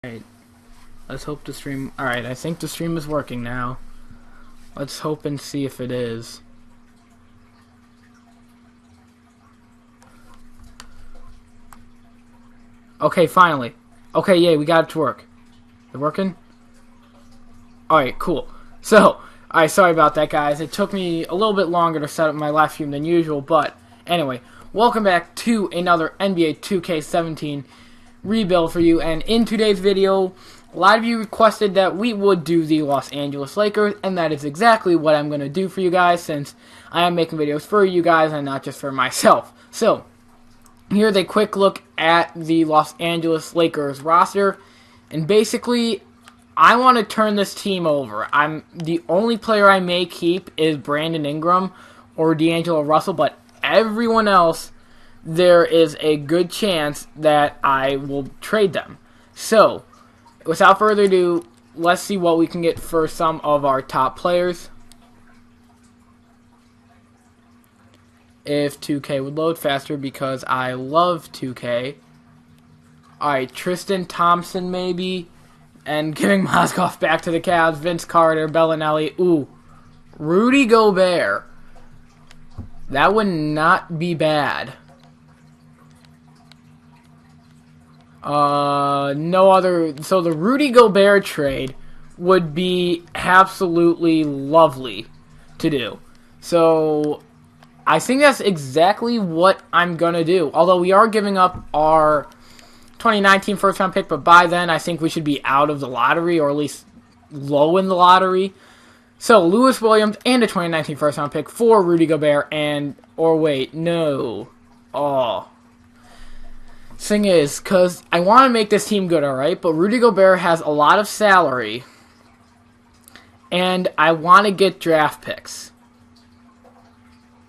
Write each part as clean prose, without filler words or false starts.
Alright, let's hope the stream... Alright, I think the stream is working now. Let's hope and see if it is. Okay, finally. Okay, yay, we got it to work. Is it working? Alright, cool. So, alright, sorry about that, guys. It took me a little bit longer to set up my live stream than usual, but anyway, welcome back to another NBA 2K17 rebuild for you, and in today's video, a lot of you requested that we would do the Los Angeles Lakers, and that is exactly what I'm going to do for you guys, since I am making videos for you guys and not just for myself. So, here's a quick look at the Los Angeles Lakers roster, and basically, I want to turn this team over. The only player I may keep is Brandon Ingram or D'Angelo Russell, but everyone else, there is a good chance that I will trade them. So, without further ado, let's see what we can get for some of our top players. If 2K would load faster, because I love 2K. Alright, Tristan Thompson maybe. And giving Mozgov back to the Cavs. Vince Carter, Bellinelli. Ooh. Rudy Gobert. That would not be bad. No other... So the Rudy Gobert trade would be absolutely lovely to do. So I think that's exactly what I'm going to do. Although we are giving up our 2019 first-round pick, but by then I think we should be out of the lottery, or at least low in the lottery. So, Lewis Williams and a 2019 first-round pick for Rudy Gobert and... Or wait, no. Oh. Thing is, because I want to make this team good, alright? But Rudy Gobert has a lot of salary. And I want to get draft picks.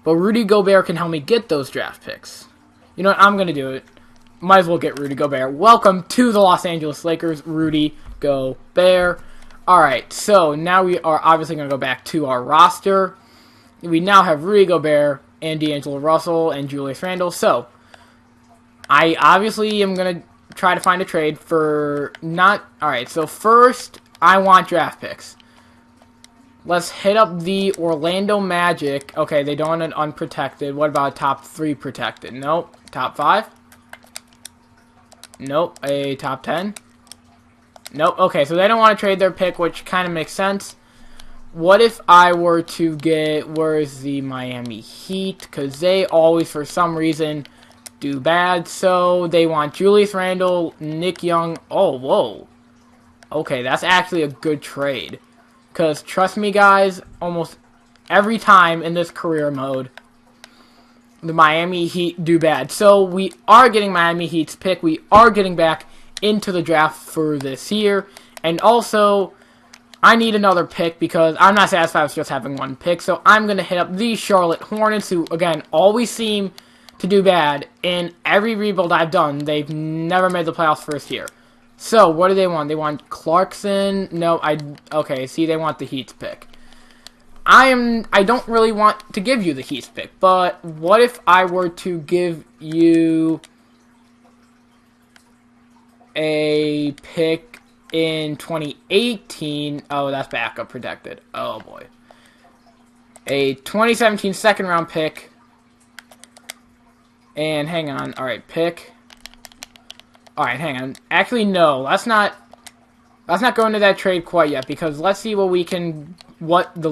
But Rudy Gobert can help me get those draft picks. You know what? I'm going to do it. Might as well get Rudy Gobert. Welcome to the Los Angeles Lakers, Rudy Gobert. Alright, so now we are obviously going to go back to our roster. We now have Rudy Gobert and D'Angelo Russell and Julius Randle. So, I obviously am going to try to find a trade for not... Alright, so first, I want draft picks. Let's hit up the Orlando Magic. Okay, they don't want an unprotected. What about a top 3 protected? Nope. Top 5? Nope. A top 10? Nope. Okay, so they don't want to trade their pick, which kind of makes sense. What if I were to get... Where's the Miami Heat? Because they always, for some reason, do bad. So they want Julius Randle, Nick Young. Oh, whoa. Okay, that's actually a good trade. Because, trust me, guys, almost every time in this career mode, the Miami Heat do bad. So, we are getting Miami Heat's pick. We are getting back into the draft for this year. And also, I need another pick because I'm not satisfied with just having one pick. So, I'm going to hit up the Charlotte Hornets, who, again, always seem to do bad. In every rebuild I've done, they've never made the playoffs first year. So, what do they want? They want Clarkson? No, okay, see, they want the Heat's pick. I don't really want to give you the Heat's pick, but what if I were to give you a pick in 2018? Oh, that's backup protected. Oh, boy. A 2017 second-round pick. And, hang on. Alright, pick. Alright, hang on. Actually, no. Let's not go into that trade quite yet, because let's see what we can... What the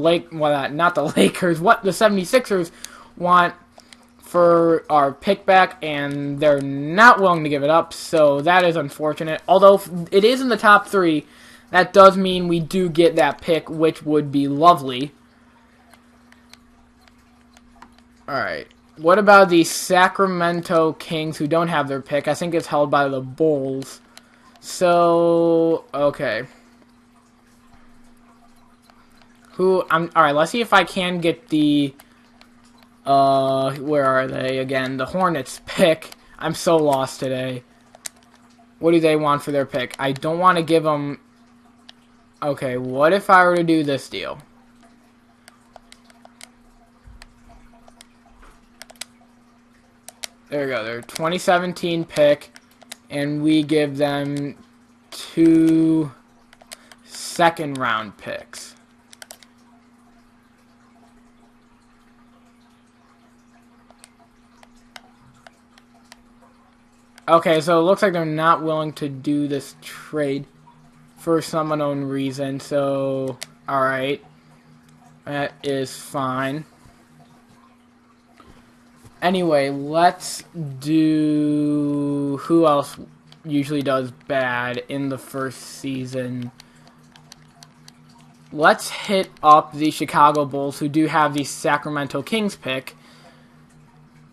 not the Lakers, what the 76ers want for our pick back, and they're not willing to give it up, so that is unfortunate. Although it is in the top 3, that does mean we do get that pick, which would be lovely. Alright. What about the Sacramento Kings, who don't have their pick? I think it's held by the Bulls. So, okay. Alright, let's see if I can get the, where are they again? The Hornets pick. I'm so lost today. What do they want for their pick? I don't want to give them... Okay, what if I were to do this deal? There we go, their 2017 pick, and we give them 2 second-round picks. Okay, so it looks like they're not willing to do this trade for some unknown reason, so, alright. That is fine. Anyway, let's do... Who else usually does bad in the first season? Let's hit up the Chicago Bulls, who do have the Sacramento Kings pick.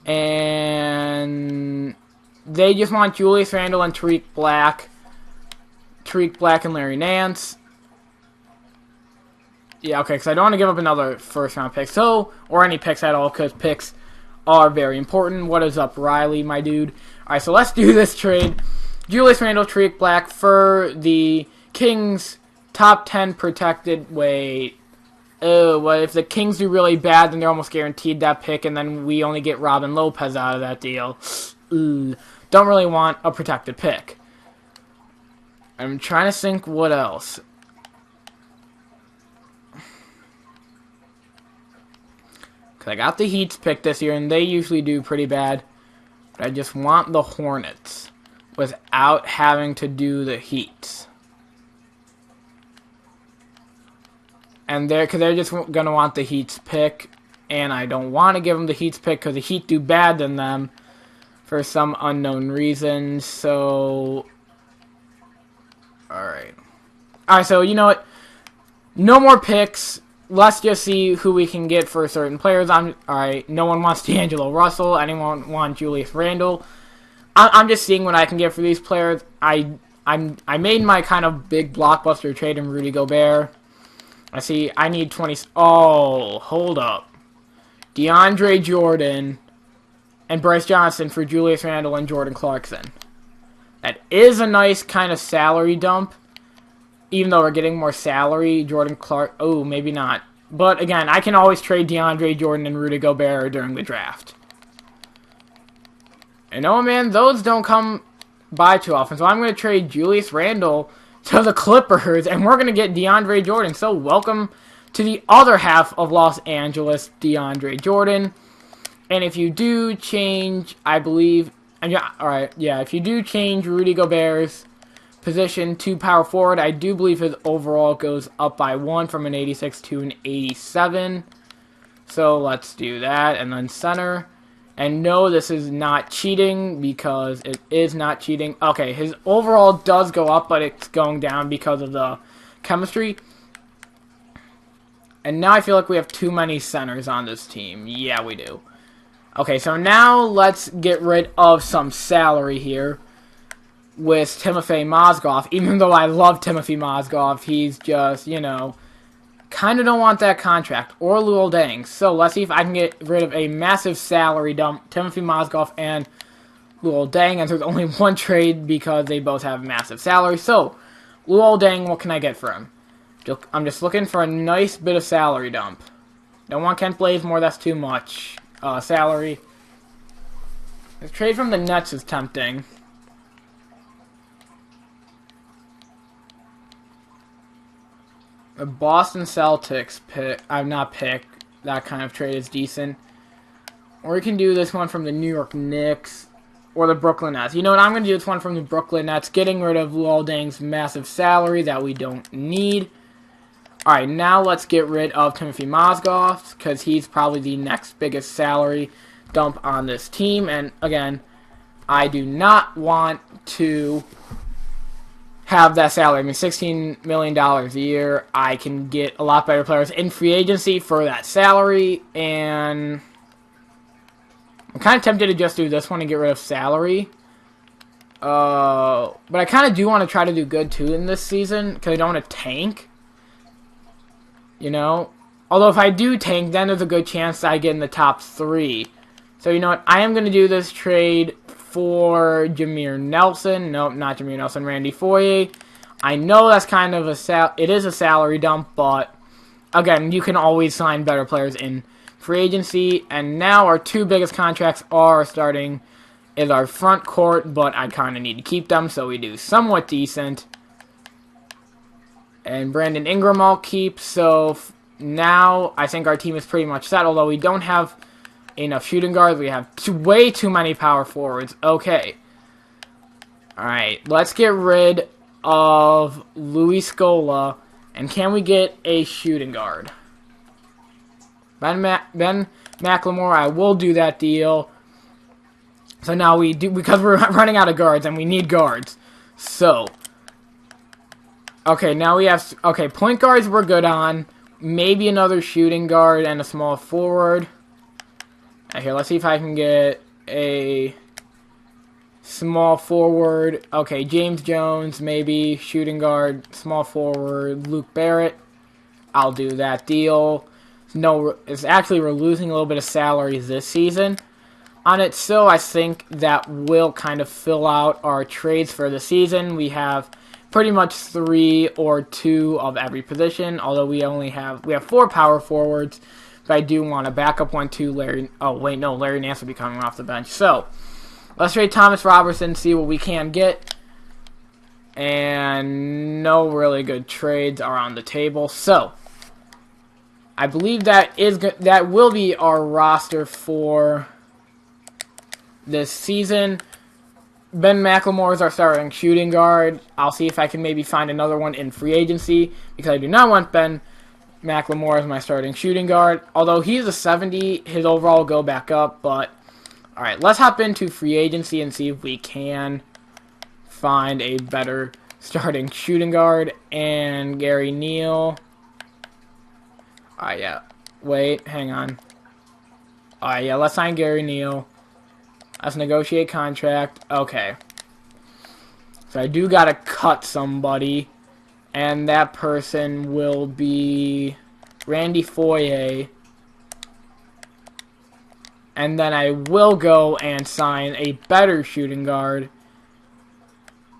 And they just want Julius Randle and Tariq Black. Tariq Black and Larry Nance. Yeah, okay, because I don't want to give up another first-round pick. So, or any picks at all, because picks are very important. What is up, Riley, my dude? Alright, so let's do this trade. Julius Randle, Tariq Black for the Kings' top 10 protected. Wait. Well, if the Kings do really bad, then they're almost guaranteed that pick, and then we only get Robin Lopez out of that deal. Don't really want a protected pick. I'm trying to think what else. Because I got the Heat's pick this year, and they usually do pretty bad. But I just want the Hornets without having to do the Heats. And because they're just going to want the Heat's pick. And I don't want to give them the Heat's pick because the Heat do bad than them for some unknown reason. So, alright. Alright, so you know what? No more picks. Let's just see who we can get for certain players. Alright, no one wants D'Angelo Russell. Anyone want Julius Randle? I'm just seeing what I can get for these players. I made my kind of big blockbuster trade in Rudy Gobert. I see I need 20... Oh, hold up. DeAndre Jordan and Bryce Johnson for Julius Randle and Jordan Clarkson. That is a nice kind of salary dump. Even though we're getting more salary, Jordan Clark... Oh, maybe not. But, again, I can always trade DeAndre Jordan and Rudy Gobert during the draft. And, oh, man, those don't come by too often. So I'm going to trade Julius Randle to the Clippers, and we're going to get DeAndre Jordan. So welcome to the other half of Los Angeles, DeAndre Jordan. And if you do change, I believe... And yeah, alright, yeah, if you do change Rudy Gobert's position to power forward, I do believe his overall goes up by 1 from an 86 to an 87. So let's do that. And then center. And no, this is not cheating because it is not cheating. Okay, his overall does go up, but it's going down because of the chemistry. And now I feel like we have too many centers on this team. Yeah, we do. Okay, so now let's get rid of some salary here with Timothy Mozgov. Even though I love Timothy Mozgov, he's just, you know, kind of don't want that contract. Or Luol Deng. So let's see if I can get rid of a massive salary dump. Timothy Mozgov and Luol Deng. And there's only one trade because they both have massive salary. So, Luol Deng, what can I get for him? I'm just looking for a nice bit of salary dump. Don't want Kent Bazemore, that's too much salary. The trade from the Nets is tempting. The Boston Celtics pick, that kind of trade is decent. Or we can do this one from the New York Knicks or the Brooklyn Nets. You know what, I'm going to do this one from the Brooklyn Nets, getting rid of Luol Deng's massive salary that we don't need. Alright, now let's get rid of Timothy Mozgov, because he's probably the next biggest salary dump on this team. And again, I do not want to have that salary. I mean, $16 million a year. I can get a lot better players in free agency for that salary. And I'm kind of tempted to just do this one and get rid of salary. But I kind of do want to try to do good, too, in this season, because I don't want to tank. You know? Although if I do tank, then there's a good chance that I get in the top 3. So you know what? I am going to do this trade for Jameer Nelson. Nope, not Jameer Nelson. Randy Foye. I know that's kind of it is a salary dump, but again, you can always sign better players in free agency. And now our 2 biggest contracts are starting is our front court, but I kind of need to keep them, so we do somewhat decent. And Brandon Ingram I'll keep. So now I think our team is pretty much set. Although we don't have enough shooting guards. We have way too many power forwards. Okay. Alright, let's get rid of Louis Scola. And can we get a shooting guard? Ben McLemore, I will do that deal. So now we do, because we're running out of guards and we need guards. So, okay, now we have, okay, point guards we're good on. Maybe another shooting guard and a small forward. Here, let's see if I can get a small forward. Okay, James Jones, maybe shooting guard, small forward, Luke Barrett. I'll do that deal. No, it's actually we're losing a little bit of salary this season on it, so I think that will kind of fill out our trades for the season. We have pretty much 3 or 2 of every position, although we have 4 power forwards, but I do want a backup one too. Larry Nance will be coming off the bench. So let's trade Thomas Robertson, see what we can get. And no really good trades are on the table. So I believe that will be our roster for this season. Ben McLemore is our starting shooting guard. I'll see if I can maybe find another one in free agency, because I do not want Ben McLemore as my starting shooting guard. Although he's a 70, his overall will go back up. But alright, let's hop into free agency and see if we can find a better starting shooting guard. And Gary Neal. Alright, yeah. Wait, hang on. Alright, yeah, let's sign Gary Neal. Let's negotiate contract. Okay. So I do gotta cut somebody. And that person will be Randy Foye. And then I will go and sign a better shooting guard.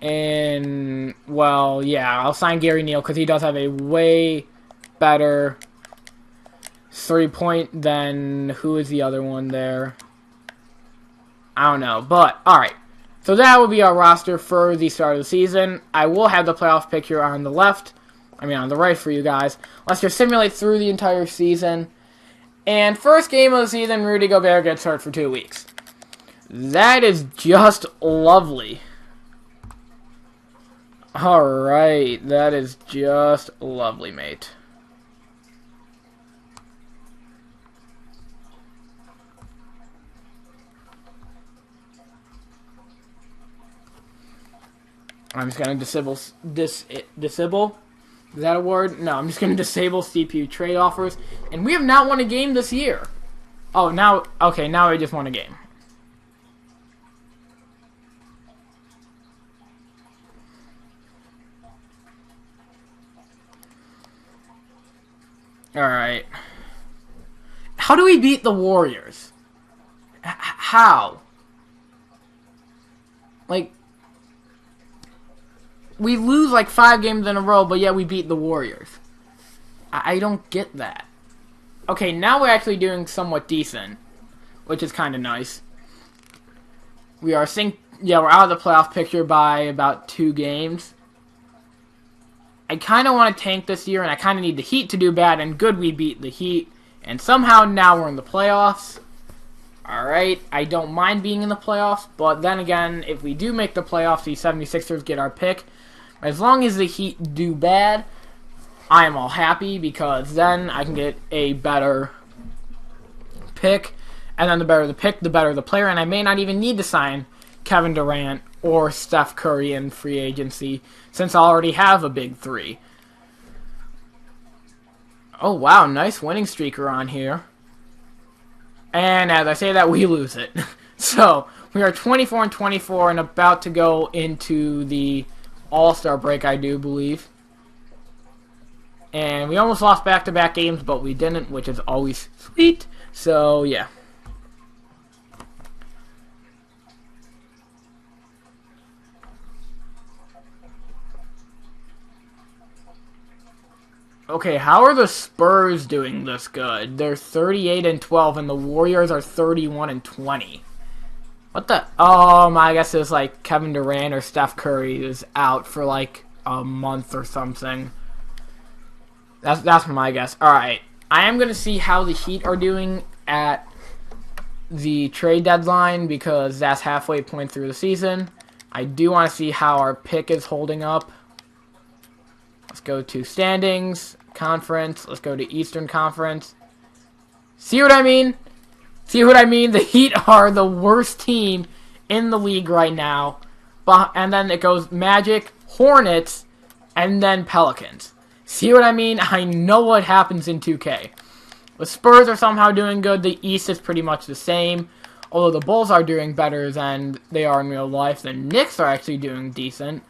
And, well, yeah, I'll sign Gary Neal because he does have a way better 3-point than, who is the other one there? I don't know, but, alright. So that will be our roster for the start of the season. I will have the playoff picture on the left. On the right for you guys. Let's just simulate through the entire season. And first game of the season, Rudy Gobert gets hurt for 2 weeks. That is just lovely. Alright, that is just lovely, mate. I'm just going to disable. Is that a word? No, I'm just going to disable CPU trade offers. And we have not won a game this year. Oh, now, okay, now I just won a game. Alright. How do we beat the Warriors? How? Like, we lose like 5 games in a row, but yet we beat the Warriors. I don't get that. Okay, now we're actually doing somewhat decent, which is kind of nice. We're out of the playoff picture by about 2 games. I kind of want to tank this year, and I kind of need the Heat to do bad, and good we beat the Heat. And somehow now we're in the playoffs. Alright, I don't mind being in the playoffs, but then again, if we do make the playoffs, the 76ers get our pick. As long as the Heat do bad, I am all happy, because then I can get a better pick. And then the better the pick, the better the player. And I may not even need to sign Kevin Durant or Steph Curry in free agency, since I already have a big 3. Oh, wow, nice winning streaker on here. And as I say that, we lose it. So, we are 24-24 and about to go into the All-Star break, I do believe. And we almost lost back-to-back games, but we didn't, which is always sweet. So, yeah. Okay, how are the Spurs doing this good? They're 38-12, and the Warriors are 31-20. What the? I guess it's like Kevin Durant or Steph Curry is out for like a month or something. That's my guess. All right, I am gonna see how the Heat are doing at the trade deadline because that's halfway point through the season. I do want to see how our pick is holding up. Let's go to standings, conference. Let's go to Eastern Conference. See what I mean? See what I mean? The Heat are the worst team in the league right now. And then it goes Magic, Hornets, and then Pelicans. See what I mean? I know what happens in 2K. The Spurs are somehow doing good. The East is pretty much the same. Although the Bulls are doing better than they are in real life. The Knicks are actually doing decent.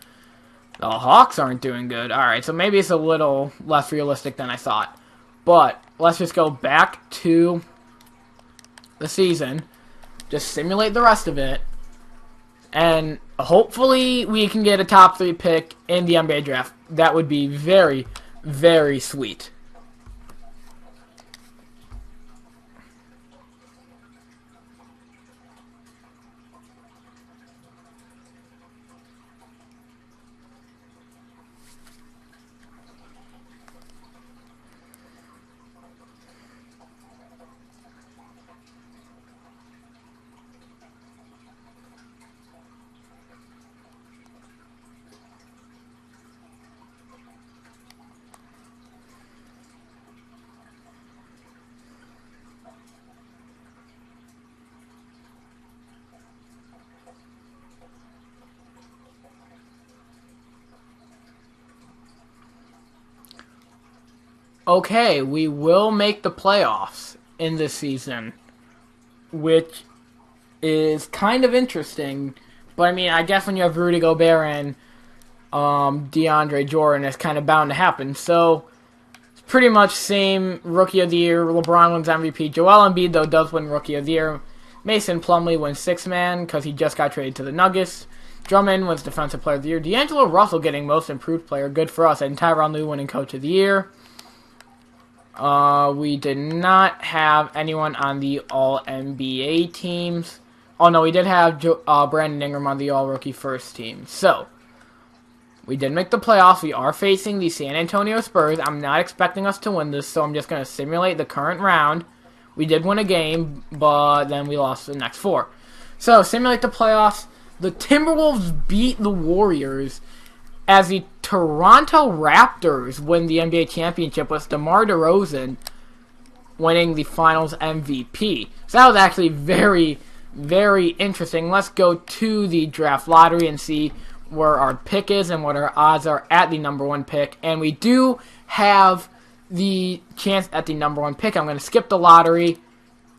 The Hawks aren't doing good. Alright, so maybe it's a little less realistic than I thought. But let's just go back to the season. Just simulate the rest of it. And hopefully we can get a top 3 pick in the NBA draft. That would be very, very sweet. Okay, we will make the playoffs in this season, which is kind of interesting. But I mean, I guess when you have Rudy Gobert and DeAndre Jordan, it's kind of bound to happen. So it's pretty much same Rookie of the Year. LeBron wins MVP. Joel Embiid though does win Rookie of the Year. Mason Plumlee wins Sixth Man because he just got traded to the Nuggets. Drummond wins Defensive Player of the Year. D'Angelo Russell getting Most Improved Player, good for us, and Tyronn Lue winning Coach of the Year. We did not have anyone on the All-NBA teams. Oh, no, we did have Brandon Ingram on the All-Rookie First team. So, we did make the playoffs. We are facing the San Antonio Spurs. I'm not expecting us to win this, so I'm just going to simulate the current round. We did win a game, but then we lost the next 4. So, simulate the playoffs. The Timberwolves beat the Warriors as the Toronto Raptors win the NBA championship with DeMar DeRozan winning the Finals MVP. So that was actually very, very interesting. Let's go to the draft lottery and see where our pick is and what our odds are at the number 1 pick. And we do have the chance at the number 1 pick. I'm going to skip the lottery.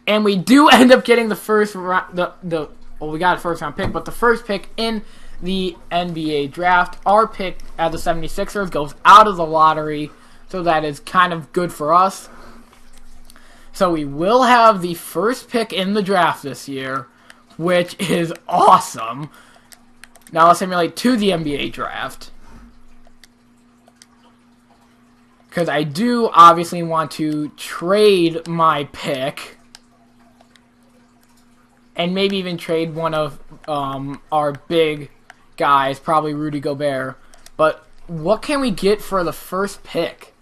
And we do end up getting the first round, well, we got a first round pick, but the first pick in the NBA draft. Our pick at the 76ers goes out of the lottery, so that is kind of good for us. So we will have the first pick in the draft this year, which is awesome. Now let's simulate to the NBA draft. Because I do obviously want to trade my pick. And maybe even trade one of our big guys, probably Rudy Gobert. But what can we get for the first pick?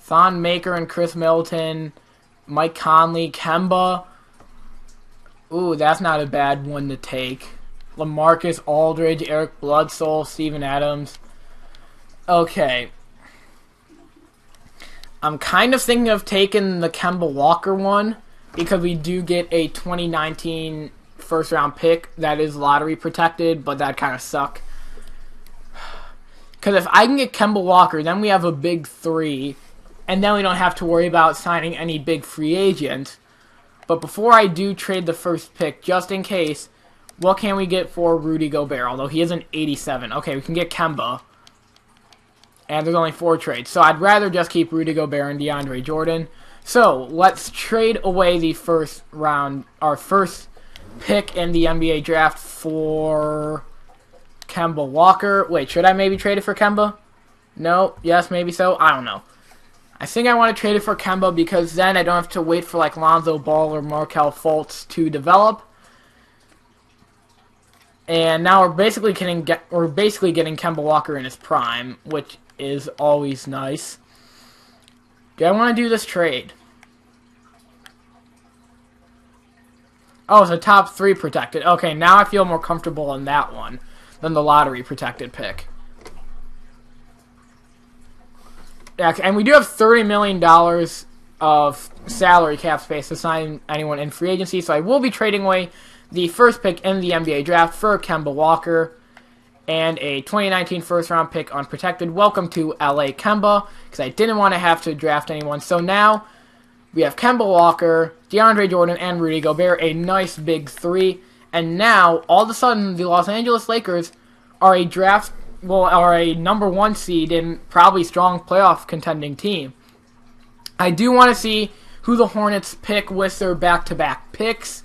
Thon Maker and Chris Middleton, Mike Conley, Kemba. Ooh, that's not a bad one to take. LaMarcus Aldridge, Eric Bledsoe, Steven Adams. Okay. I'm kind of thinking of taking the Kemba Walker one because we do get a 2019 first round pick that is lottery protected, but that kind of suck. Because if I can get Kemba Walker, then we have a big 3, and then we don't have to worry about signing any big free agents. But before I do trade the first pick, just in case, what can we get for Rudy Gobert? Although he is an 87. Okay, we can get Kemba. And there's only 4 trades. So I'd rather just keep Rudy Gobert and DeAndre Jordan. So let's trade away the first round, our first pick in the NBA draft for Kemba Walker. Wait, should I maybe trade it for Kemba? No? Yes, maybe so? I don't know. I think I want to trade it for Kemba because then I don't have to wait for like Lonzo Ball or Markelle Fultz to develop. And now we're basically getting Kemba Walker in his prime, which is always nice. Do I want to do this trade? Oh, it's a top 3 protected. Okay, now I feel more comfortable in that one than the lottery protected pick. Yeah, and we do have $30 million of salary cap space to sign anyone in free agency, so I will be trading away the first pick in the NBA draft for Kemba Walker and a 2019 first-round pick unprotected. Welcome to LA, Kemba, because I didn't want to have to draft anyone. So now we have Kemba Walker, DeAndre Jordan, and Rudy Gobert, a nice big 3. And now, all of a sudden, the Los Angeles Lakers are a number 1 seed and probably strong playoff contending team. I do want to see who the Hornets pick with their back-to-back picks.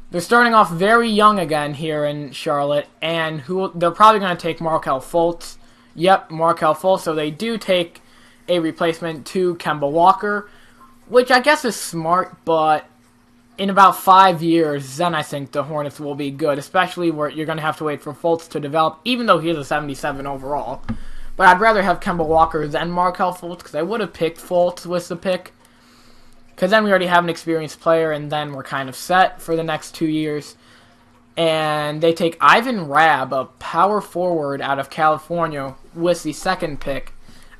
They're starting off very young again here in Charlotte, and they're probably going to take Markelle Fultz. Yep, Markelle Fultz. So they do take a replacement to Kemba Walker, which I guess is smart, but in about 5 years, then I think the Hornets will be good, especially where you're going to have to wait for Fultz to develop, even though he's a 77 overall. But I'd rather have Kemba Walker than Markelle Fultz, because I would have picked Fultz with the pick. Because then we already have an experienced player, and then we're kind of set for the next 2 years. And they take Ivan Rabb, a power forward out of California, with the second pick.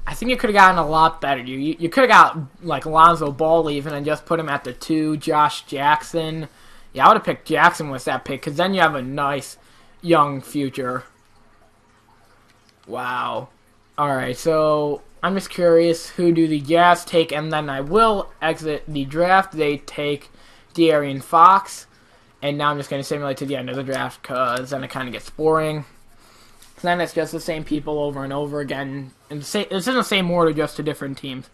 I think you could have gotten a lot better. You could have got like Lonzo Ball even and just put him at the 2, Josh Jackson. Yeah, I would have picked Jackson with that pick, because then you have a nice young future. Wow. Alright, so I'm just curious, who do the Jazz take? And then I will exit the draft. They take De'Aaron Fox. And now I'm just going to simulate to the end of the draft, because then it kind of gets boring. Then it's just the same people over and over again. And it's in the same order, just to different teams.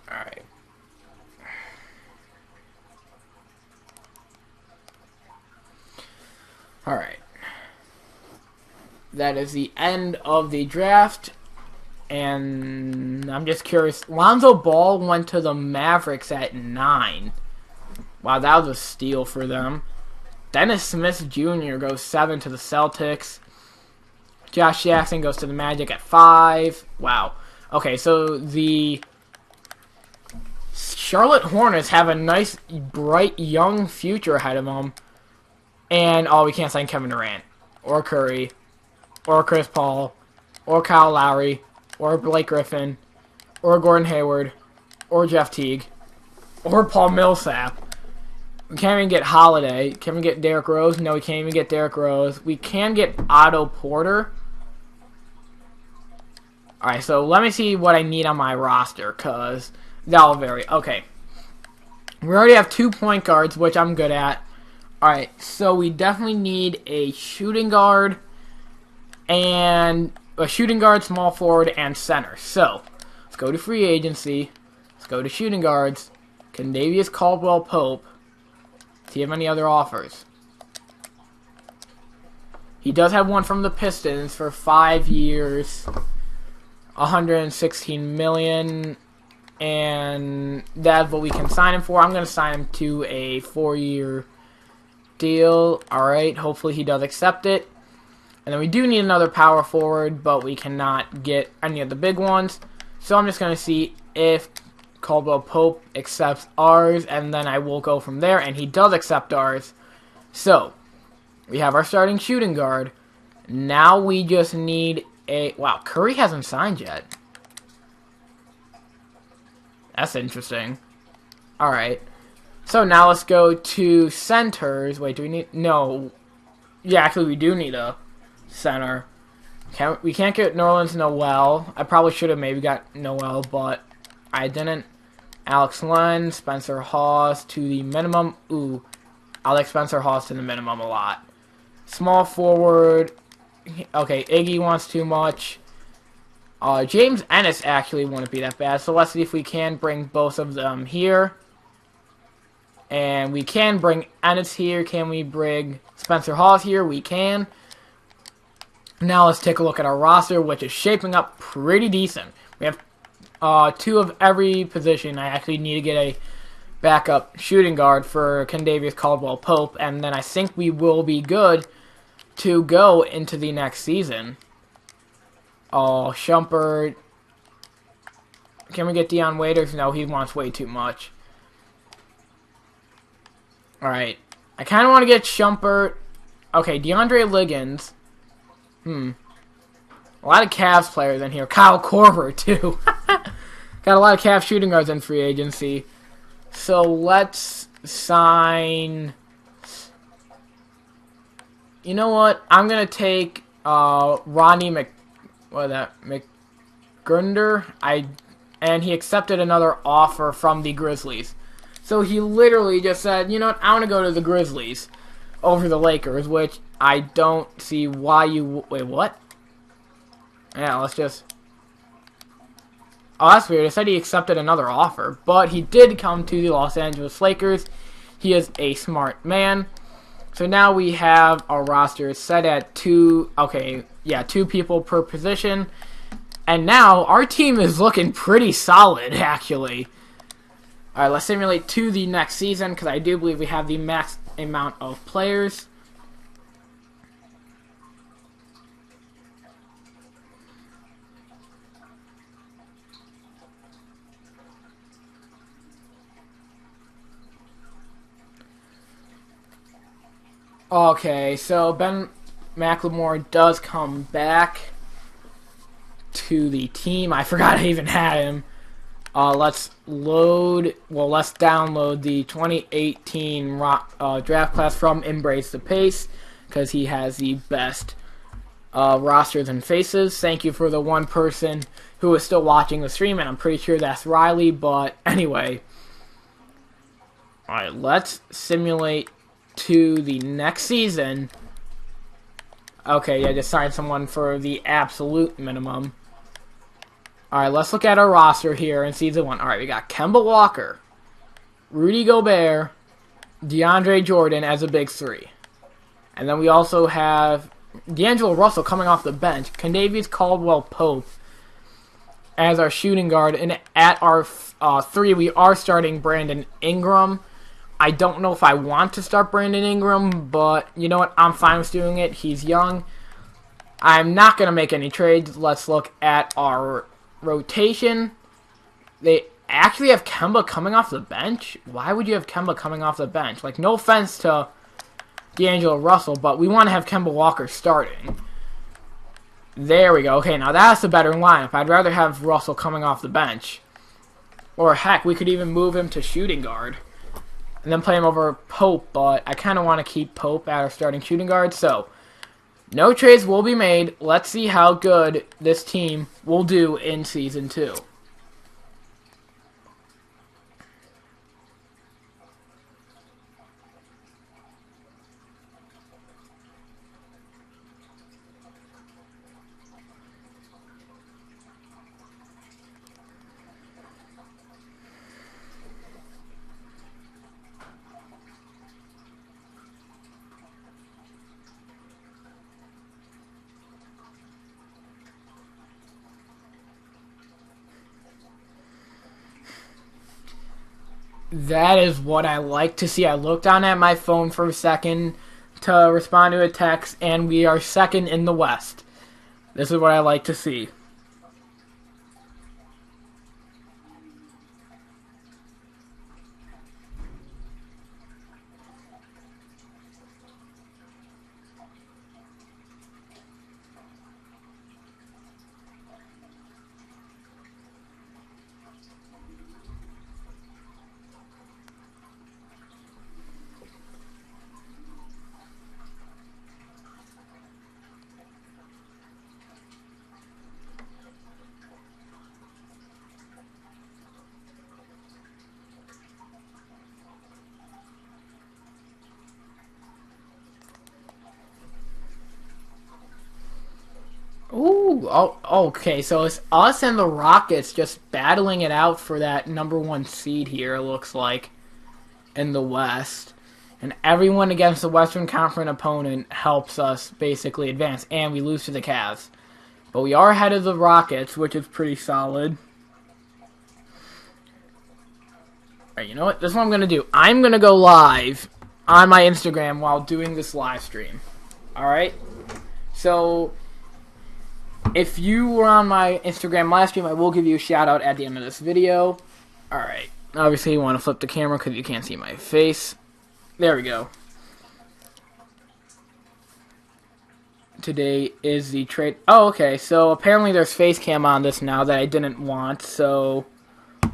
Alright. Alright. That is the end of the draft. And I'm just curious. Lonzo Ball went to the Mavericks at 9. Wow, that was a steal for them. Dennis Smith Jr. goes 7 to the Celtics. Josh Jackson goes to the Magic at 5. Wow. Okay, so the Charlotte Hornets have a nice, bright, young future ahead of them. And, we can't sign Kevin Durant, or Curry, or Chris Paul, or Kyle Lowry, or Blake Griffin, or Gordon Hayward, or Jeff Teague, or Paul Millsap. We can't even get Holiday. Can we get Derrick Rose? No, we can't even get Derrick Rose. We can get Otto Porter. Alright, so let me see what I need on my roster, because that'll vary. Okay. We already have 2 point guards, which I'm good at. Alright, so we definitely need a shooting guard, and a shooting guard, small forward, and center. So, let's go to free agency. Let's go to shooting guards. Condavious Caldwell-Pope. Do you have any other offers? He does have one from the Pistons for 5 years, $116 million, and that's what we can sign him for. I'm going to sign him to a 4-year deal. Alright, hopefully he does accept it. And then we do need another power forward, but we cannot get any of the big ones. So I'm just going to see if Caldwell-Pope accepts ours, and then I will go from there, and he does accept ours. So, we have our starting shooting guard. Now we just need a... Wow, Curry hasn't signed yet. That's interesting. Alright. So now let's go to centers. Wait, do we need... No. Yeah, actually we do need a center. We can't get Nerlens Noel. I probably should have maybe got Noel, but I didn't. Alex Len, Spencer Hawes to the minimum. Ooh, I like Spencer Hawes to the minimum a lot. Small forward. Okay, Iggy wants too much. James Ennis actually wouldn't be that bad. So let's see if we can bring both of them here. And we can bring Ennis here. Can we bring Spencer Hawes here? We can. Now let's take a look at our roster, which is shaping up pretty decent. We have 2 of every position. I actually need to get a backup shooting guard for Condavious Caldwell-Pope, and then I think we will be good to go into the next season. Oh, Shumpert. Can we get Dion Waiters? No, he wants way too much. Alright. I kind of want to get Shumpert. Okay, DeAndre Liggins. A lot of Cavs players in here. Kyle Korver, too. Got a lot of Cavs shooting guards in free agency. So let's sign... You know what? I'm going to take Ronnie McGrunder. And he accepted another offer from the Grizzlies. So he literally just said, you know what? I want to go to the Grizzlies over the Lakers, which I don't see why you... Wait, what? Yeah, let's just... Oh, that's weird. It said he accepted another offer. But he did come to the Los Angeles Lakers. He is a smart man. So now we have our roster set at 2 people per position. And now our team is looking pretty solid, actually. Alright, let's simulate to the next season, because I do believe we have the max amount of players. Okay, so Ben McLemore does come back to the team. I forgot I even had him. Let's download the 2018 draft class from Embrace the Pace, because he has the best rosters and faces. Thank you for the one person who is still watching the stream, and I'm pretty sure that's Riley, but anyway. Alright, let's simulate to the next season. Okay, yeah, just sign someone for the absolute minimum. Alright, let's look at our roster here in Season 1. Alright, we got Kemba Walker, Rudy Gobert, DeAndre Jordan as a big three. And then we also have D'Angelo Russell coming off the bench, Condavious Caldwell-Pope as our shooting guard. And at our 3, we are starting Brandon Ingram. I don't know if I want to start Brandon Ingram, but you know what? I'm fine with doing it. He's young. I'm not going to make any trades. Let's look at our rotation. They actually have Kemba coming off the bench. Why would you have Kemba coming off the bench? Like, no offense to D'Angelo Russell, but we want to have Kemba Walker starting. There we go. Okay, now that's a better lineup. I'd rather have Russell coming off the bench. Or heck, we could even move him to shooting guard and then play him over Pope, but I kind of want to keep Pope at our starting shooting guard. So, no trades will be made. Let's see how good this team will do in Season 2. That is what I like to see. I looked down at my phone for a second to respond to a text, and we are second in the West. This is what I like to see. Ooh, oh, okay, so it's us and the Rockets just battling it out for that number 1 seed here, it looks like, in the West. And everyone against the Western Conference opponent helps us basically advance, and we lose to the Cavs. But we are ahead of the Rockets, which is pretty solid. Alright, you know what? This is what I'm going to do. I'm going to go live on my Instagram while doing this live stream. Alright? So, If you were on my Instagram live stream, I will give you a shout out at the end of this video. Alright. Obviously, you want to flip the camera because you can't see my face. There we go. Today is the trade. Oh, okay. So apparently there's face cam on this now that I didn't want. So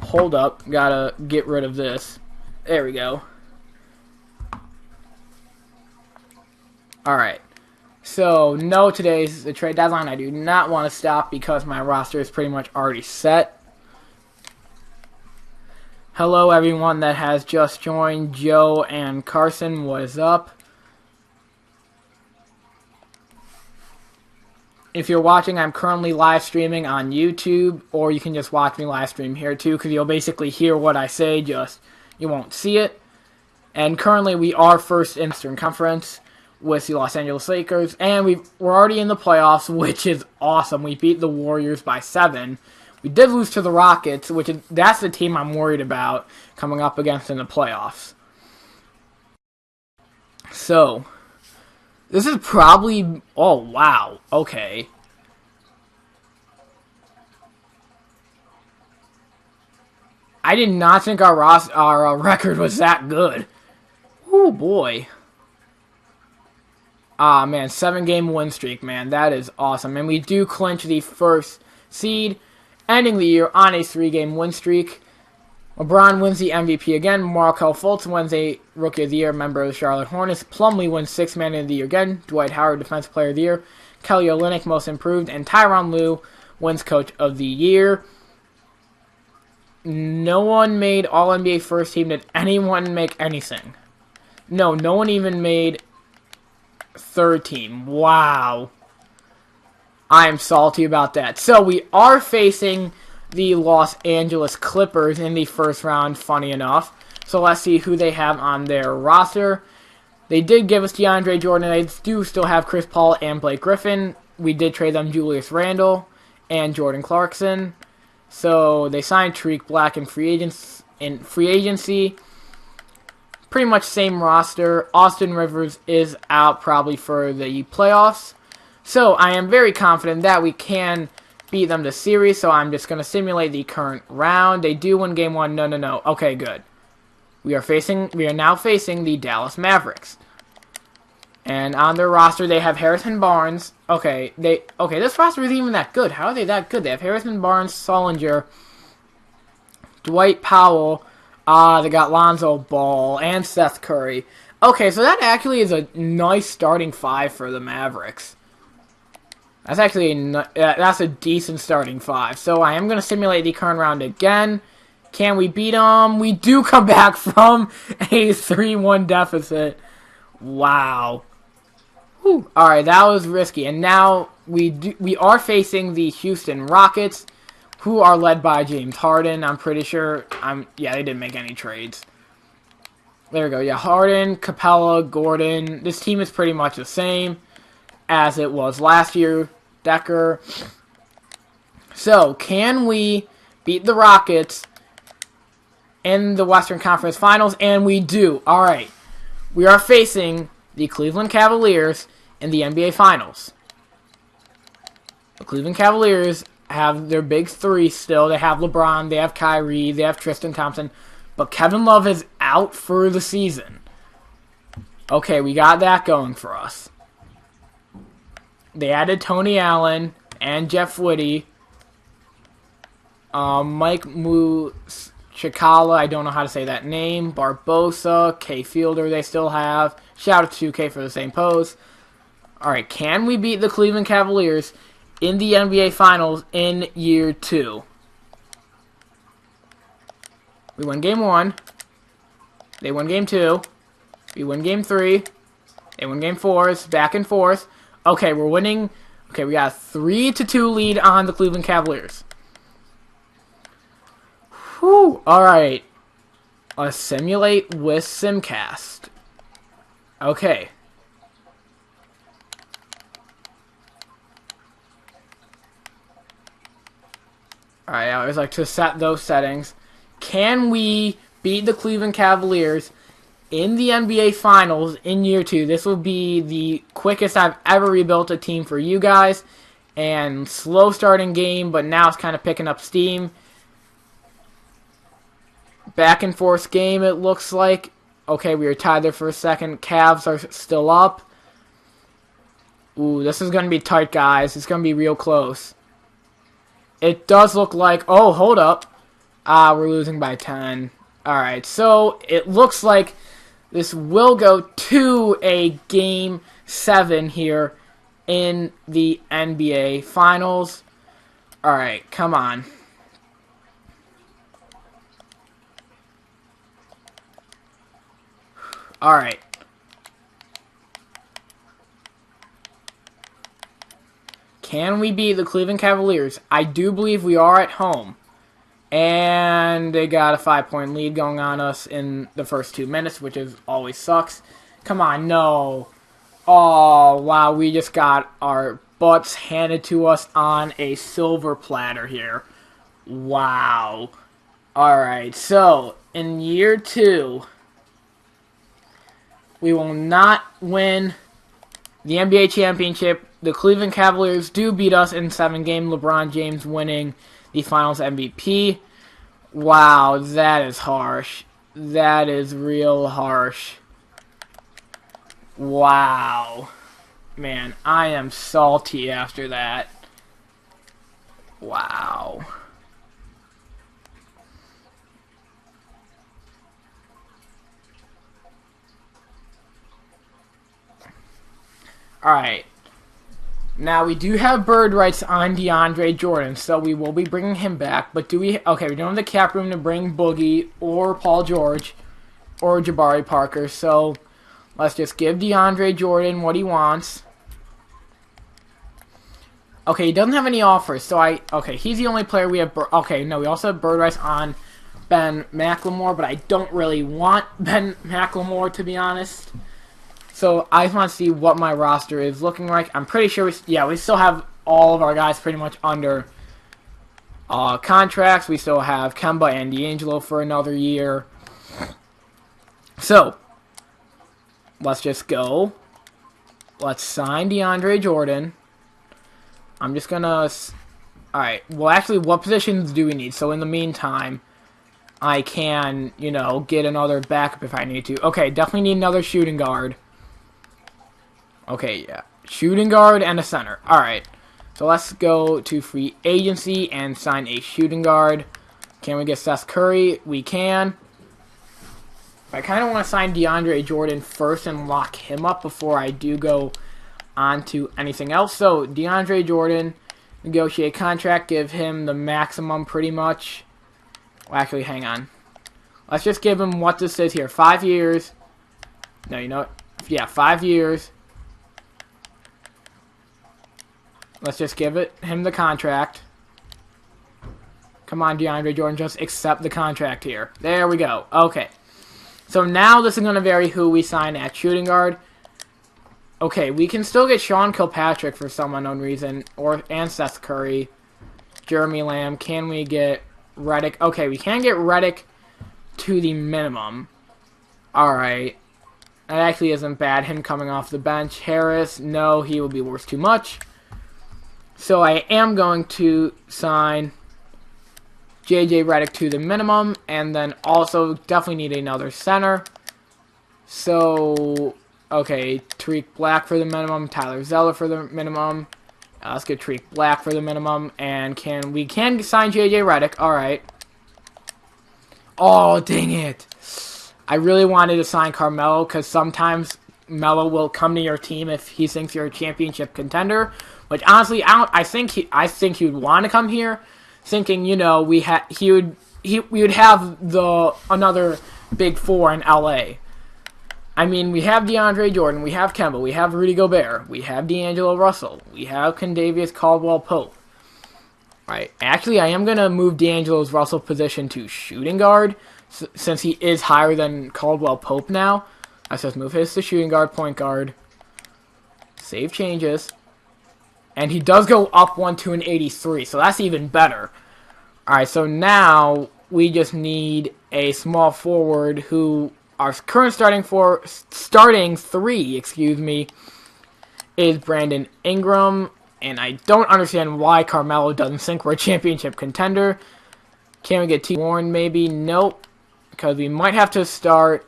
hold up. Gotta get rid of this. There we go. Alright. So, no, today's the trade deadline. I do not want to stop because my roster is pretty much already set. Hello, everyone that has just joined. Joe and Carson, what is up? If you're watching, I'm currently live streaming on YouTube, or you can just watch me live stream here too, because you'll basically hear what I say, just you won't see it. And currently, we are first in Eastern Conference with the Los Angeles Lakers, and we're already in the playoffs, which is awesome. We beat the Warriors by 7. We did lose to the Rockets, that's the team I'm worried about coming up against in the playoffs. So, this is probably... Oh, wow. Okay. I did not think our record was that good. Oh, boy. Ah, man, 7-game win streak, man. That is awesome. And we do clinch the first seed, ending the year on a 3-game win streak. LeBron wins the MVP again. Markelle Fultz wins a Rookie of the Year, member of the Charlotte Hornets. Plumlee wins 6th Man of the Year again. Dwight Howard, Defensive Player of the Year. Kelly Olynyk, Most Improved. And Tyronn Lue wins Coach of the Year. No one made All-NBA First Team. Did anyone make anything? No one even made... Third team. Wow. I am salty about that. So we are facing the Los Angeles Clippers in the first round, funny enough. So let's see who they have on their roster. They did give us DeAndre Jordan. They do still have Chris Paul and Blake Griffin. We did trade them Julius Randle and Jordan Clarkson. So they signed Tariq Black in free agency. Pretty much same roster. Austin Rivers is out probably for the playoffs. So I am very confident that we can beat them this series. So I'm just going to simulate the current round. They do win game 1. No. Okay, good. We are now facing the Dallas Mavericks. And on their roster they have Harrison Barnes. Okay, this roster isn't even that good. How are they that good? They have Harrison Barnes, Sullinger, Dwight Powell. They got Lonzo Ball and Seth Curry. Okay, so that actually is a nice starting 5 for the Mavericks. That's actually that's a decent starting 5. So I am going to simulate the current round again. Can we beat them? We do come back from a 3-1 deficit. Wow. Whew. All right, that was risky. And now we are facing the Houston Rockets, who are led by James Harden. I'm pretty sure. Yeah, they didn't make any trades. There we go. Yeah, Harden, Capella, Gordon. This team is pretty much the same as it was last year. Decker. So, can we beat the Rockets in the Western Conference Finals? And we do. All right. We are facing the Cleveland Cavaliers in the NBA Finals. The Cleveland Cavaliers have their big 3 still. They have LeBron, they have Kyrie, they have Tristan Thompson, but Kevin Love is out for the season. Okay, we got that going for us. They added Tony Allen and Jeff Whitty. Mike Chikala, I don't know how to say that name. Barbosa, K Fielder they still have. Shout out to K for the same pose. Alright, can we beat the Cleveland Cavaliers in the NBA Finals in year 2? We won game 1. They won game 2. We win game 3. They win game 4. It's back and forth. Okay, we're winning. Okay, we got a 3-2 lead on the Cleveland Cavaliers. Whew. Alright. Let's simulate with Simcast. Okay. Alright, I always like to set those settings. Can we beat the Cleveland Cavaliers in the NBA Finals in year 2? This will be the quickest I've ever rebuilt a team for you guys. and slow starting game, but now it's kind of picking up steam. Back and forth game, it looks like. Okay, we were tied there for a second. Cavs are still up. Ooh, this is going to be tight, guys. It's going to be real close. It does look like... Oh, hold up. We're losing by 10. Alright, so it looks like this will go to a Game 7 here in the NBA Finals. Alright, come on. Alright. Can we beat the Cleveland Cavaliers? I do believe we are at home. And they got a 5-point lead going on us in the first 2 minutes, which is always sucks. Come on, no. Oh, wow, we just got our butts handed to us on a silver platter here. Wow. Alright, so, in year 2, we will not win the NBA championship. The Cleveland Cavaliers do beat us in 7 games. LeBron James winning the Finals MVP. Wow, that is harsh. That is real harsh. Wow. Man, I am salty after that. Wow. Alright. Now, we do have bird rights on DeAndre Jordan, so we will be bringing him back. But do we... Okay, we don't have the cap room to bring Boogie or Paul George or Jabari Parker, so let's just give DeAndre Jordan what he wants. Okay, he doesn't have any offers, so Okay, he's the only player we have... Okay, no, we also have bird rights on Ben McLemore, but I don't really want Ben McLemore, to be honest. So I just want to see what my roster is looking like. I'm pretty sure we still have all of our guys pretty much under contracts. We still have Kemba and D'Angelo for another year. So let's just go. Let's sign DeAndre Jordan. I'm just gonna... Alright, well actually, what positions do we need? So in the meantime, I can, get another backup if I need to. Okay, definitely need another shooting guard. Okay, yeah. Shooting guard and a center. Alright. So let's go to free agency and sign a shooting guard. Can we get Seth Curry? We can. I kind of want to sign DeAndre Jordan first and lock him up before I do go on to anything else. So, DeAndre Jordan, negotiate contract, give him the maximum pretty much. Well, actually, hang on. Let's just give him what this is here. 5 years. No, you know what? Yeah, 5 years. Let's just give him the contract. Come on, DeAndre Jordan, just accept the contract here. There we go. Okay. So now this is going to vary who we sign at shooting guard. Okay, we can still get Sean Kilpatrick for some unknown reason, and Seth Curry, Jeremy Lamb. Can we get Redick? Okay, we can get Redick to the minimum. Alright. That actually isn't bad, him coming off the bench. Harris, no, he will be worth too much. So I am going to sign JJ Redick to the minimum, and then also definitely need another center. So, okay, Tariq Black for the minimum, Tyler Zeller for the minimum. Let's get Tariq Black for the minimum, and we can sign JJ Redick. All right. Oh, dang it! I really wanted to sign Carmelo because sometimes Melo will come to your team if he thinks you're a championship contender. Which honestly, I think he would want to come here, thinking we would have another big four in LA. I mean, we have DeAndre Jordan, we have Kemba, we have Rudy Gobert, we have D'Angelo Russell, we have Condavious Caldwell-Pope. Right. Actually, I am gonna move D'Angelo Russell position to shooting guard since he is higher than Caldwell-Pope now. Let's just move his to shooting guard, point guard. Save changes. And he does go up one to an 83, so that's even better. Alright, so now we just need a small forward who our current starting three, is Brandon Ingram, And I don't understand why Carmelo doesn't think we're a championship contender. Can we get T. Warren maybe? Nope. Because we might have to start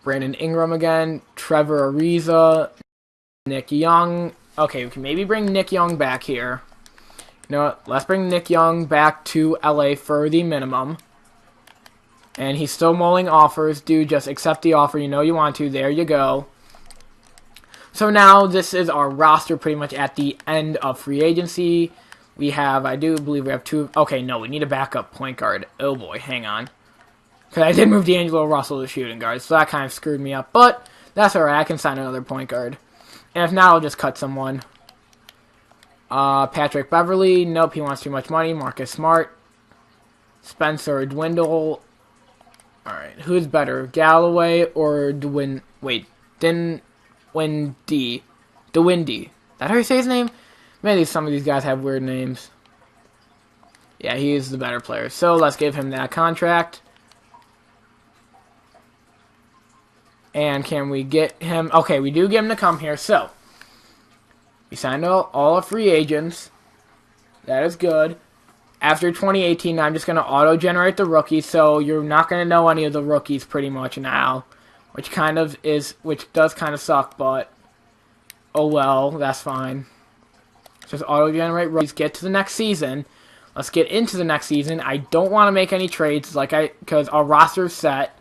Brandon Ingram again, Trevor Ariza, Nick Young. Okay, we can maybe bring Nick Young back here. You know what? Let's bring Nick Young back to LA for the minimum. And he's still mulling offers. Dude, just accept the offer. You know you want to. There you go. So now this is our roster pretty much at the end of free agency. We have, I do believe we have two. Okay, no, we need a backup point guard. Oh boy, hang on. Because I did move D'Angelo Russell to shooting guard, so that kind of screwed me up. But that's alright, I can sign another point guard. And if not, I'll just cut someone. Patrick Beverly, nope, he wants too much money. Marcus Smart. Spencer Dwindle. Alright, who's better, Galloway or Dwin... Wait, Dinwiddie. Is that how you say his name? Maybe some of these guys have weird names. Yeah, he is the better player. So let's give him that contract. And can we get him... Okay, we do get him to come here. So, we signed all the free agents. That is good. After 2018, I'm just going to auto-generate the rookies, so you're not going to know any of the rookies pretty much now. Which does kind of suck, but oh well, that's fine. Just auto-generate rookies, get to the next season. Let's get into the next season. I don't want to make any trades because our roster's set.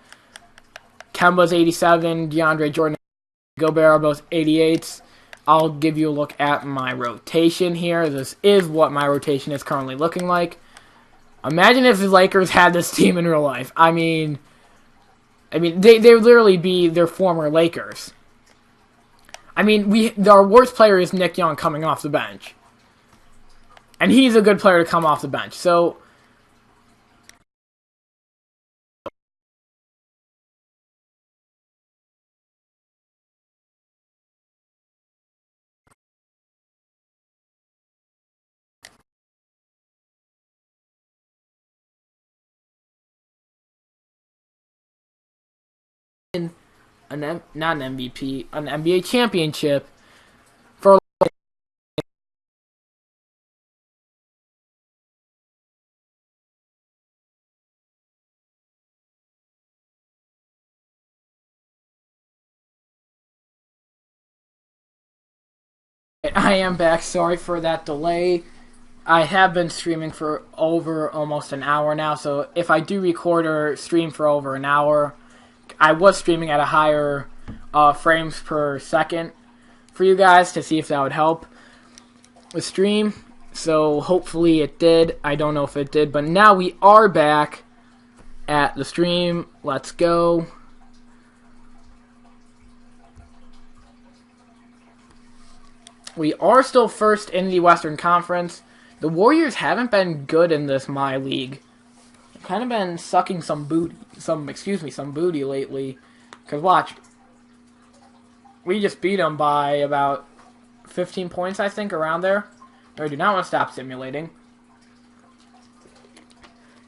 Kemba's 87, DeAndre Jordan, Gobert are both 88s. I'll give you a look at my rotation here. This is what my rotation is currently looking like. Imagine if the Lakers had this team in real life. I mean, they would literally be their former Lakers. I mean, our worst player is Nick Young coming off the bench. And he's a good player to come off the bench. So, not an MVP, an NBA championship for I am back. Sorry for that delay. I have been streaming for over almost an hour now, so if I do record or stream for over an hour, I was streaming at a higher frames per second for you guys to see if that would help the stream. So hopefully it did. I don't know if it did, but now we are back at the stream. Let's go. We are still first in the Western Conference. The Warriors haven't been good in this my league. They've kind of been sucking some booty lately. Because watch, we just beat them by about 15 points, I think, around there. I do not want to stop simulating.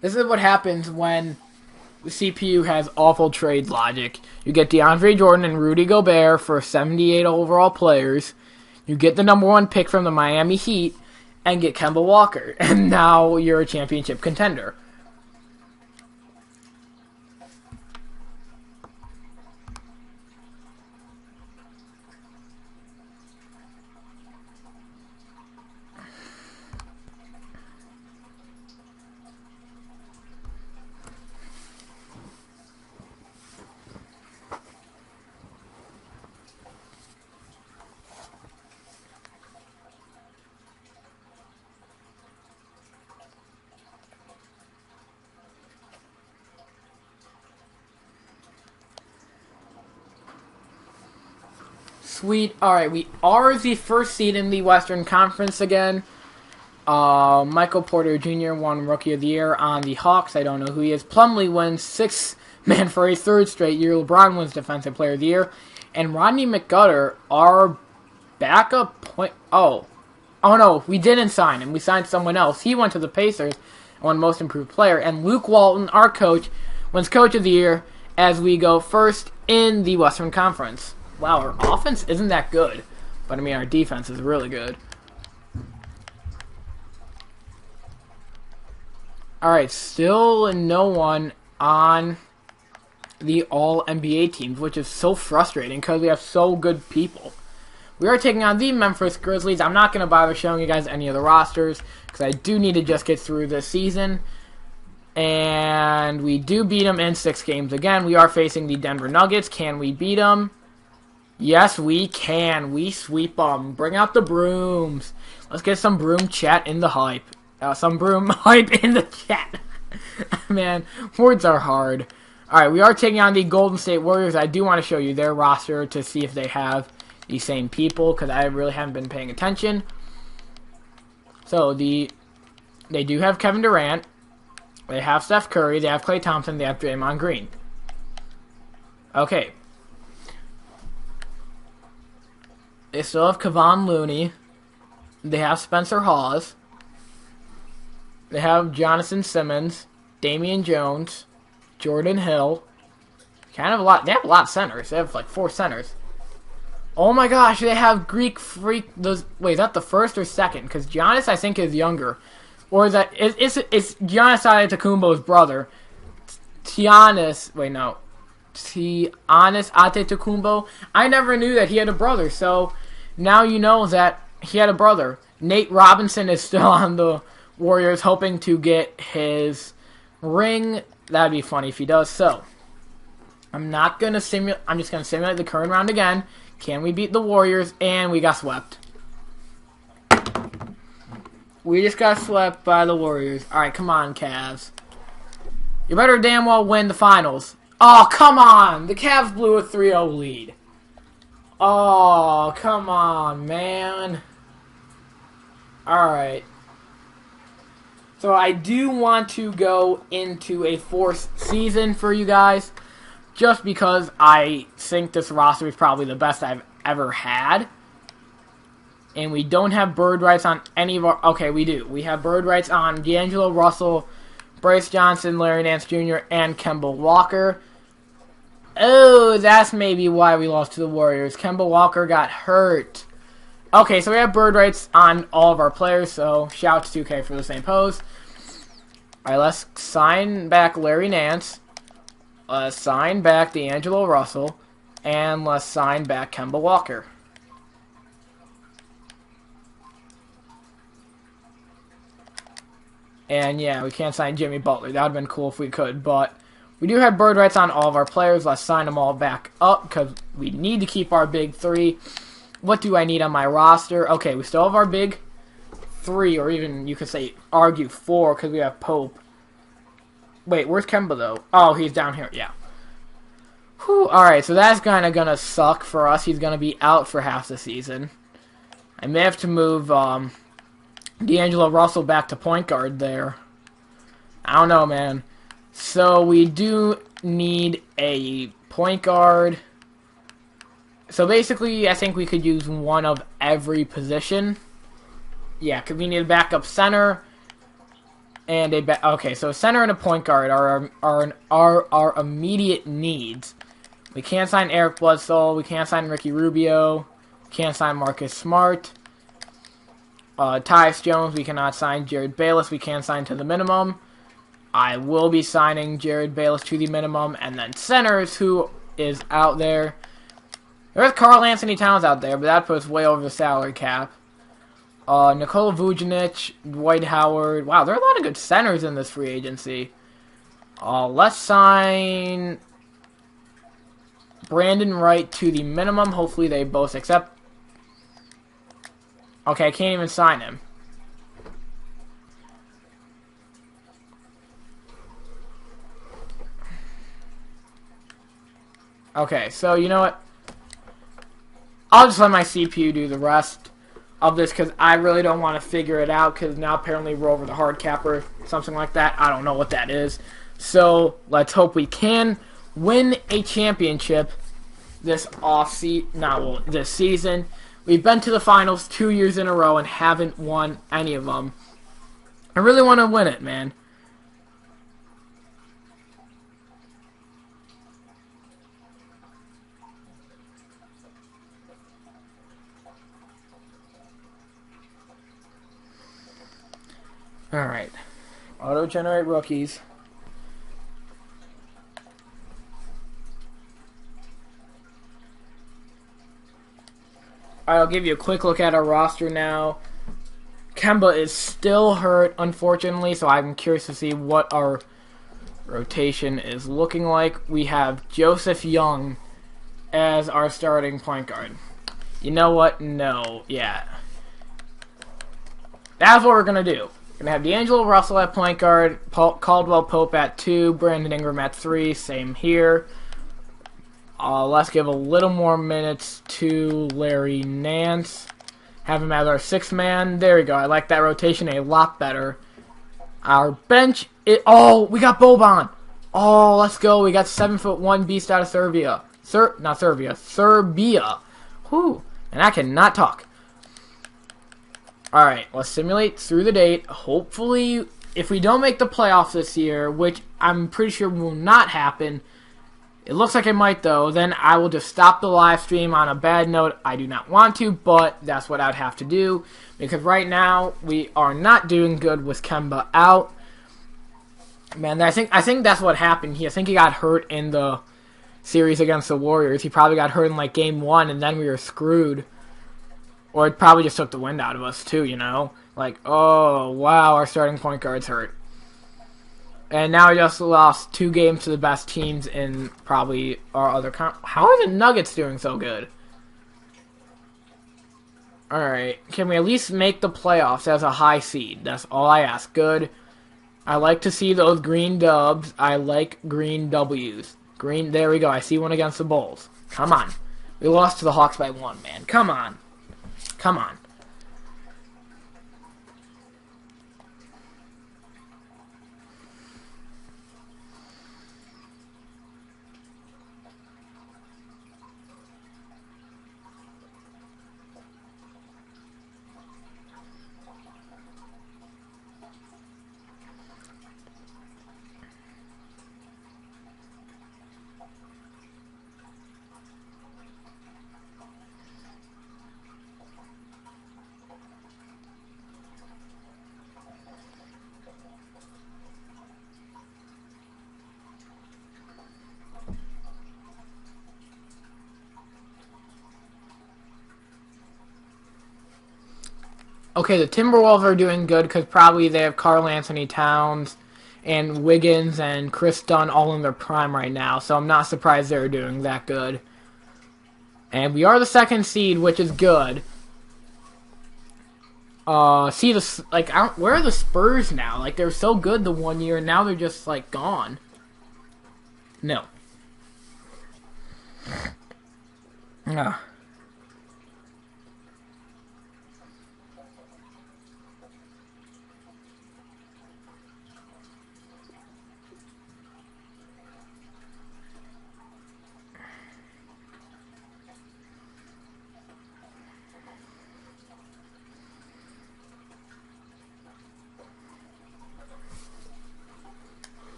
This is what happens when the CPU has awful trade logic. You get DeAndre Jordan and Rudy Gobert for 78 overall players. You get the number 1 pick from the Miami Heat and get Kemba Walker. And now you're a championship contender. Sweet. Alright, we are the first seed in the Western Conference again. Michael Porter Jr. won Rookie of the Year on the Hawks. I don't know who he is. Plumlee wins 6th man for a 3rd straight year. LeBron wins Defensive Player of the Year. And Rodney McGutter, our backup point... Oh no, we didn't sign him. We signed someone else. He went to the Pacers and won Most Improved Player. And Luke Walton, our coach, wins Coach of the Year as we go first in the Western Conference. Wow, our offense isn't that good. But, I mean, our defense is really good. Alright, still no one on the All-NBA teams, which is so frustrating because we have so good people. We are taking on the Memphis Grizzlies. I'm not going to bother showing you guys any of the rosters because I do need to just get through this season. And we do beat them in 6 games. Again, we are facing the Denver Nuggets. Can we beat them? Yes, we can. We sweep them. Bring out the brooms. Let's get some broom chat in the hype. Some broom hype in the chat. Man, words are hard. Alright, we are taking on the Golden State Warriors. I do want to show you their roster to see if they have the same people, because I really haven't been paying attention. So, they do have Kevin Durant. They have Steph Curry. They have Klay Thompson. They have Draymond Green. Okay. They still have Kevon Looney. They have Spencer Hawes. They have Jonathan Simmons, Damian Jones, Jordan Hill. Kind of a lot. They have a lot of centers. They have like 4 centers. Oh my gosh, they have Greek Freak. Wait, is that the first or second? Because Giannis, I think, is younger. Or is that... It's Giannis Antetokounmpo's brother. Giannis Antetokounmpo. I never knew that he had a brother. So, now you know that he had a brother. Nate Robinson is still on the Warriors, hoping to get his ring. That'd be funny if he does. So, I'm not gonna simulate. I'm just gonna simulate the current round again. Can we beat the Warriors? And we got swept. We just got swept by the Warriors. All right, come on, Cavs. You better damn well win the finals. Oh, come on! The Cavs blew a 3-0 lead. Oh, come on, man. All right. So I do want to go into a 4th season for you guys, just because I think this roster is probably the best I've ever had. And we don't have bird rights on any of our... Okay, we do. We have bird rights on D'Angelo Russell, Bryce Johnson, Larry Nance Jr., and Kemba Walker. Oh, that's maybe why we lost to the Warriors. Kemba Walker got hurt. Okay, so we have bird rights on all of our players, so shout out to 2K for the same pose. Alright, let's sign back Larry Nance. Let's sign back D'Angelo Russell. And let's sign back Kemba Walker. And yeah, we can't sign Jimmy Butler. That would have been cool if we could, but we do have bird rights on all of our players. Let's sign them all back up because we need to keep our big 3. What do I need on my roster? Okay, we still have our big 3, or even you could say argue 4 because we have Pope. Wait, where's Kemba though? Oh, he's down here. Yeah. Alright, so that's kind of going to suck for us. He's going to be out for half the season. I may have to move D'Angelo Russell back to point guard there. I don't know, man. So we do need a point guard. So basically, I think we could use one of every position. Yeah, because we need a backup center and a okay. So a center and a point guard are our immediate needs. We can't sign Eric Bledsoe. We can't sign Ricky Rubio. We can't sign Marcus Smart. Tyus Jones. We cannot sign Jared Bayless. We can't sign to the minimum. I will be signing Jared Bayless to the minimum, and then centers who is out there. There's Karl Anthony Towns out there, but that puts way over the salary cap. Nikola Vucevic, Dwight Howard. Wow, there are a lot of good centers in this free agency. Let's sign Brandon Wright to the minimum. Hopefully they both accept. Okay, I can't even sign him. Okay, so you know what? I'll just let my CPU do the rest of this because I really don't want to figure it out because now apparently we're over the hard cap or something like that. I don't know what that is. So let's hope we can win a championship this this season. We've been to the finals 2 years in a row and haven't won any of them. I really want to win it, man. Alright. Auto-generate rookies. I'll give you a quick look at our roster now. Kemba is still hurt, unfortunately, so I'm curious to see what our rotation is looking like. We have Joseph Young as our starting point guard. You know what? No. Yeah. That's what we're going to do. We're going to have D'Angelo Russell at point guard, Caldwell Pope at 2, Brandon Ingram at 3, same here. Let's give a little more minutes to Larry Nance. Have him as our 6th man. There we go. I like that rotation a lot better. Our bench, oh, we got Boban. Oh, let's go. We got 7'1" beast out of Serbia. Serbia. Whew. And I cannot talk. Alright, let's simulate through the date. Hopefully, if we don't make the playoffs this year, which I'm pretty sure will not happen, it looks like it might though, then I will just stop the live stream on a bad note. I do not want to, but that's what I'd have to do. Because right now, we are not doing good with Kemba out. Man, I think that's what happened. I think he got hurt in the series against the Warriors. He probably got hurt in like game 1, and then we were screwed. Or it probably just took the wind out of us too, you know? Like, oh, wow, our starting point guard's hurt. And now we just lost 2 games to the best teams in probably our other How are the Nuggets doing so good? Alright, can we at least make the playoffs as a high seed? That's all I ask. Good. I like to see those green dubs. I like green W's. Green, there we go. I see one against the Bulls. Come on. We lost to the Hawks by 1, man. Come on. Come on. Okay, the Timberwolves are doing good because probably they have Karl Anthony Towns and Wiggins and Chris Dunn all in their prime right now, so I'm not surprised they're doing that good. And we are the 2nd seed, which is good. See the where are the Spurs now? Like they're so good the one year, and now they're just like gone. No. Ah.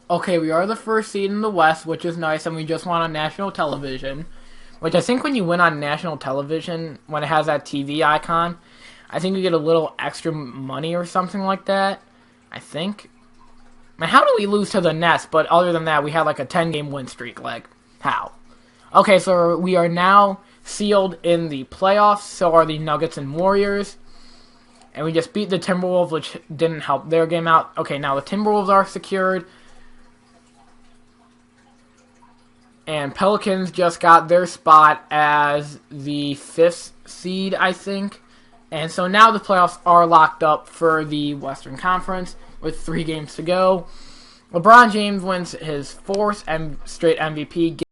Okay, we are the 1st seed in the West, which is nice, and we just won on national television. Which I think when you win on national television, when it has that TV icon, I think you get a little extra money or something like that. I think. Man, how do we lose to the Nets? But other than that, we had like a 10-game win streak. Like, how? Okay, so we are now sealed in the playoffs. So are the Nuggets and Warriors. And we just beat the Timberwolves, which didn't help their game out. Okay, now the Timberwolves are secured. And Pelicans just got their spot as the 5th seed, I think. And so now the playoffs are locked up for the Western Conference with 3 games to go. LeBron James wins his 4th straight MVP,